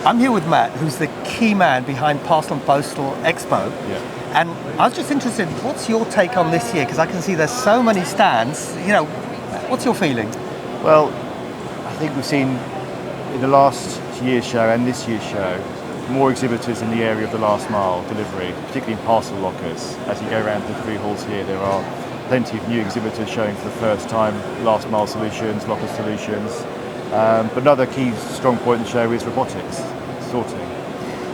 I'm here with Matt, who's the key man behind Parcel+Postal Expo. Yeah. And I was just interested, what's your take on this year? Because I can see there's so many stands. You know, what's your feeling? Well, I think we've seen in the last year's show and this year's show more exhibitors in the area of the last mile delivery, particularly in parcel lockers. As you go around the three halls here, there are plenty of new exhibitors showing for the first time last mile solutions, locker solutions. But another key strong point in the show is robotics, sorting.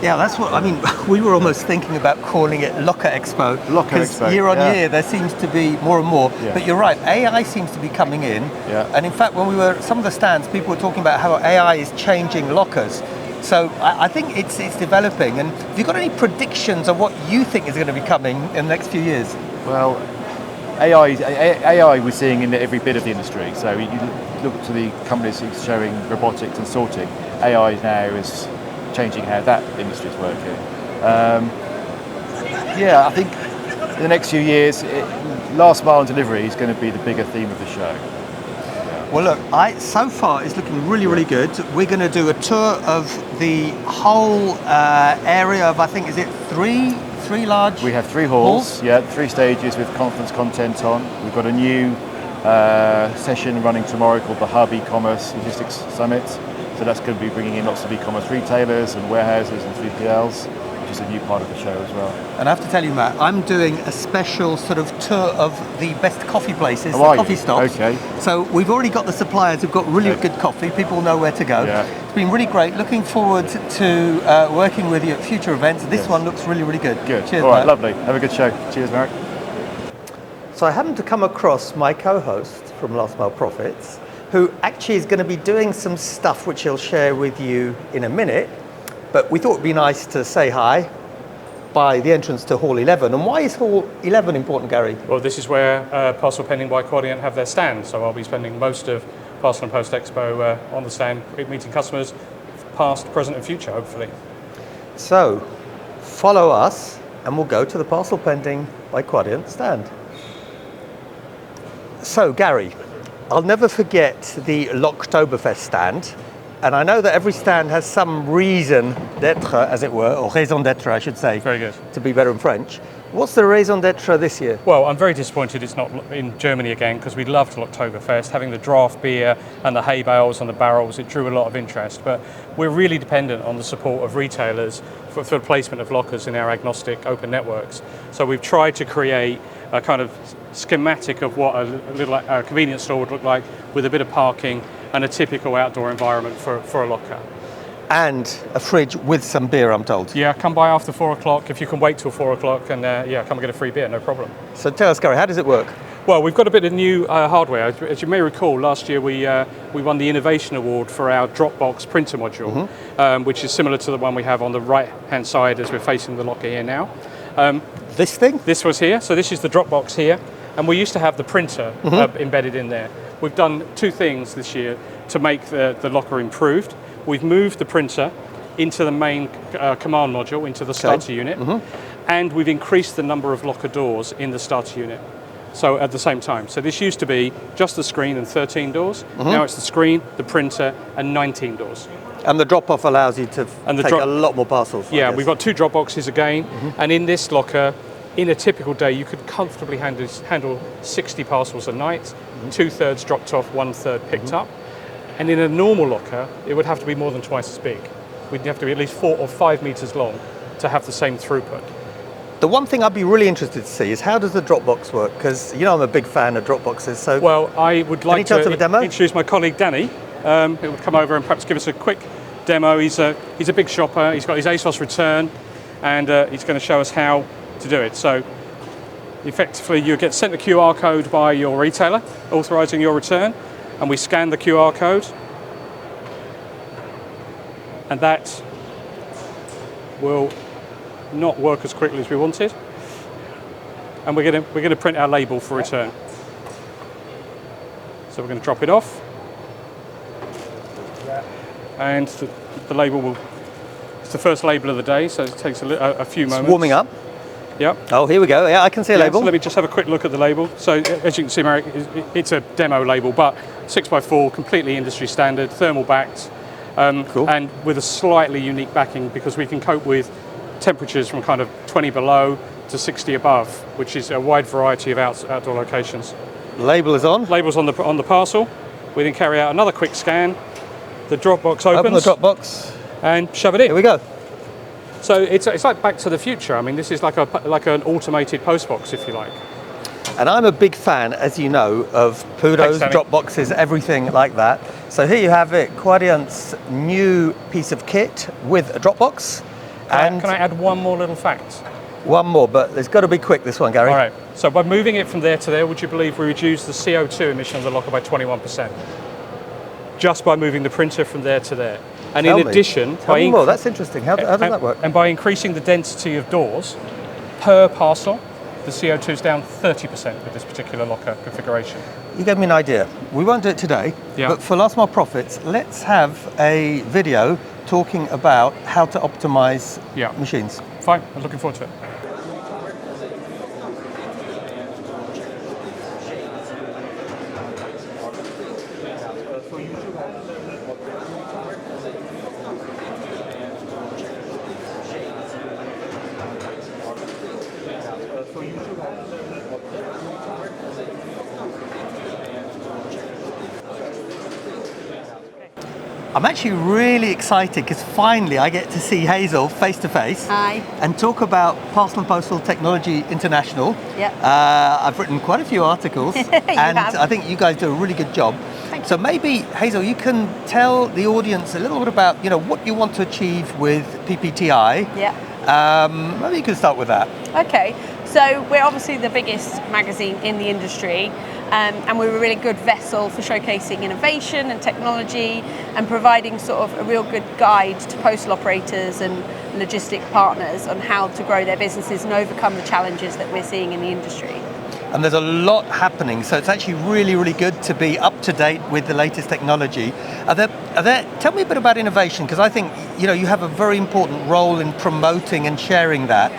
Yeah, that's what, I mean, we were almost thinking about calling it Locker Expo. Locker Expo, year on year, there seems to be more and more. Yeah. But you're right, AI seems to be coming in. Yeah. And in fact, when we were at some of the stands, people were talking about how AI is changing lockers. So I think it's developing. And have you got any predictions of what you think is going to be coming in the next few years? Well, AI we're seeing in every bit of the industry. So you look to the companies showing robotics and sorting. AI now is changing how that industry is working. Yeah, I think in the next few years, last mile and delivery is going to be the bigger theme of the show. Well, look, so far it's looking really, really good. We're going to do a tour of the whole area of, I think, is it three large? We have three halls, yeah, 3 stages with conference content on. We've got a new session running tomorrow called the Hub E-commerce Logistics Summit. So that's going to be bringing in lots of e-commerce retailers and warehouses and 3PLs, which is a new part of the show as well. And I have to tell you, Matt, I'm doing a special sort of tour of the best coffee places, the coffee stops. Okay. So we've already got the suppliers who've got really good coffee. People know where to go. Yeah. It's been really great. Looking forward to working with you at future events. This one looks really, really good. Good. Cheers, all right, Matt. lovely. Have a good show. Cheers, Marek. So I happened to come across my co-host from Last Mile Profits, who actually is going to be doing some stuff which he'll share with you in a minute. But we thought it'd be nice to say hi by the entrance to Hall 11. And why is Hall 11 important, Gary? Well, this is where Parcel Pending by Quadient have their stand. So I'll be spending most of Parcel+Post Expo on the stand, meeting customers, past, present and future, hopefully. So follow us and we'll go to the Parcel Pending by Quadient stand. So Gary, I'll never forget the L'Oktoberfest stand. And I know that every stand has some reason d'être, as it were, or raison d'être, I should say. Very good. To be better in French. What's the raison d'être this year? Well, I'm very disappointed it's not in Germany again, because we loved L'Oktoberfest, having the draft beer and the hay bales and the barrels. It drew a lot of interest, but we're really dependent on the support of retailers for the placement of lockers in our agnostic open networks. So we've tried to create a kind of schematic of what a little convenience store would look like, with a bit of parking and a typical outdoor environment for a locker. And a fridge with some beer, I'm told. Yeah, come by after 4 o'clock, if you can wait till 4 o'clock, and yeah, come and get a free beer, no problem. So tell us, Gary, how does it work? Well, we've got a bit of new hardware. As you may recall, last year we won the Innovation Award for our Dropbox printer module, which is similar to the one we have on the right-hand side as we're facing the locker here now. This thing? This was here, so this is the Dropbox here, and we used to have the printer embedded in there. We've done 2 things this year to make the locker improved. We've moved the printer into the main command module, into the starter unit, and we've increased the number of locker doors in the starter unit. So at the same time. So this used to be just the screen and 13 doors. Now it's the screen, the printer, and 19 doors. And the drop-off allows you to take a lot more parcels. Yeah, we've got 2 drop boxes again, and in this locker, in a typical day, you could comfortably handle 60 parcels a night, 2/3 dropped off, 1/3 picked up. And in a normal locker, it would have to be more than twice as big. We'd have to be at least 4 or 5 meters long to have the same throughput. The one thing I'd be really interested to see is how does the Dropbox work? Because you know I'm a big fan of Dropboxes. So well, I would like to demo? introduce my colleague Danny, who would come over and perhaps give us a quick demo. He's a big shopper. He's got his ASOS return, and he's going to show us how to do it. So effectively, you get sent a QR code by your retailer authorizing your return, and we scan the QR code, and that will not work as quickly as we wanted, and we're going to print our label for return. So we're going to drop it off, and the label will. It's the first label of the day, so it takes a few moments. It's warming up. Yep. Oh, here we go. Yeah, I can see a label. So let me just have a quick look at the label. So as you can see, Marek, it's a demo label, but 6x4, completely industry standard, thermal backed. Cool. and with a slightly unique backing because we can cope with temperatures from kind of 20 below to 60 above, which is a wide variety of outdoor locations. Label is on. Labels on the parcel. We then carry out another quick scan. The drop box opens. Open the drop box. And shove it in. Here we go. So it's like Back to the Future. I mean, this is like an automated post box, if you like. And I'm a big fan, as you know, of Pudos, Thanks, drop boxes, everything like that. So here you have it, Quadient's new piece of kit with a drop box. Can I add one more little fact? One more, but it's got to be quick, this one, Gary. All right. So by moving it from there to there, would you believe we reduced the CO2 emission of the locker by 21%? Just by moving the printer from there to there. And in addition, Tell me more. That's interesting. How does that work? And by increasing the density of doors per parcel, the CO2 is down 30% with this particular locker configuration. You gave me an idea. We won't do it today, but for Last Mile Profits, let's have a video talking about how to optimize machines. Fine, I'm looking forward to it. I'm actually really excited because finally I get to see Hazel face to face. Hi. And talk about Parcel and Postal Technology International. Yep. I've written quite a few articles and have. I think you guys do a really good job. Thank So maybe, Hazel, you can tell the audience a little bit about what you want to achieve with PPTI. Yeah. Maybe you can start with that. Okay. So we're obviously the biggest magazine in the industry, and we're a really good vessel for showcasing innovation and technology and providing sort of a real good guide to postal operators and logistic partners on how to grow their businesses and overcome the challenges that we're seeing in the industry. And there's a lot happening, so it's actually really, really good to be up to date with the latest technology. Tell me a bit about innovation, because I think you have a very important role in promoting and sharing that.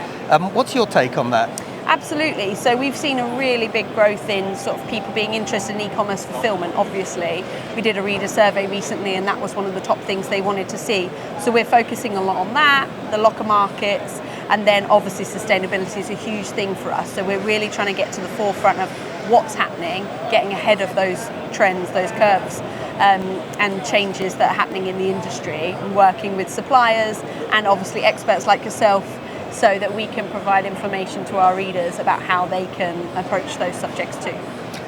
What's your take on that? Absolutely. So we've seen a really big growth in sort of people being interested in e-commerce fulfillment, obviously. We did a reader survey recently and that was one of the top things they wanted to see. So we're focusing a lot on that, the locker markets, and then obviously sustainability is a huge thing for us. So we're really trying to get to the forefront of what's happening, getting ahead of those trends, those curves, and changes that are happening in the industry, and working with suppliers and obviously experts like yourself, so that we can provide information to our readers about how they can approach those subjects too.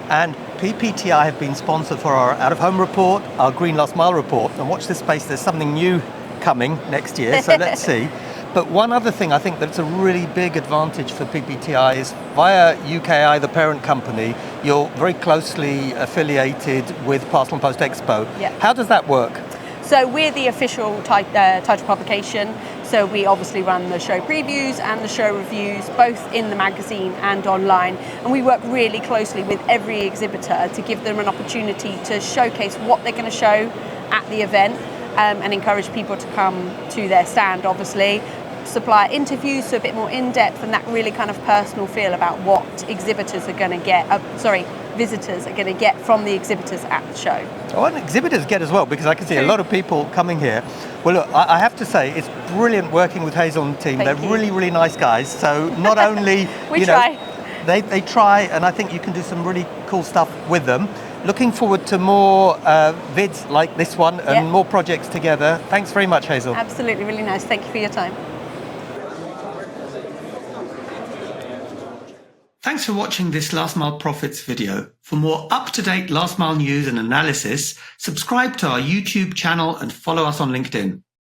And PPTI have been sponsored for our out-of-home report, our Green Last Mile report, and watch this space, there's something new coming next year, so let's see. But one other thing I think that's a really big advantage for PPTI is via UKI, the parent company, you're very closely affiliated with Parcel and Post Expo. Yeah. How does that work? So we're the official title publication. So we obviously run the show previews and the show reviews, both in the magazine and online. And we work really closely with every exhibitor to give them an opportunity to showcase what they're going to show at the event, and encourage people to come to their stand, obviously. Supplier interviews, so a bit more in-depth, and that really kind of personal feel about what exhibitors are going to get, visitors are going to get from the exhibitors at the show. Oh, and exhibitors get as well, because I can see a lot of people coming here. Well, look, I have to say, it's brilliant working with Hazel and the team. Thank They're you. really, really nice guys. So not only, We try. They try, and I think you can do some really cool stuff with them. Looking forward to more vids like this one and more projects together. Thanks very much, Hazel. Absolutely, really nice. Thank you for your time. Thanks for watching this Last Mile Profits video. For more up-to-date last mile news and analysis, subscribe to our YouTube channel and follow us on LinkedIn.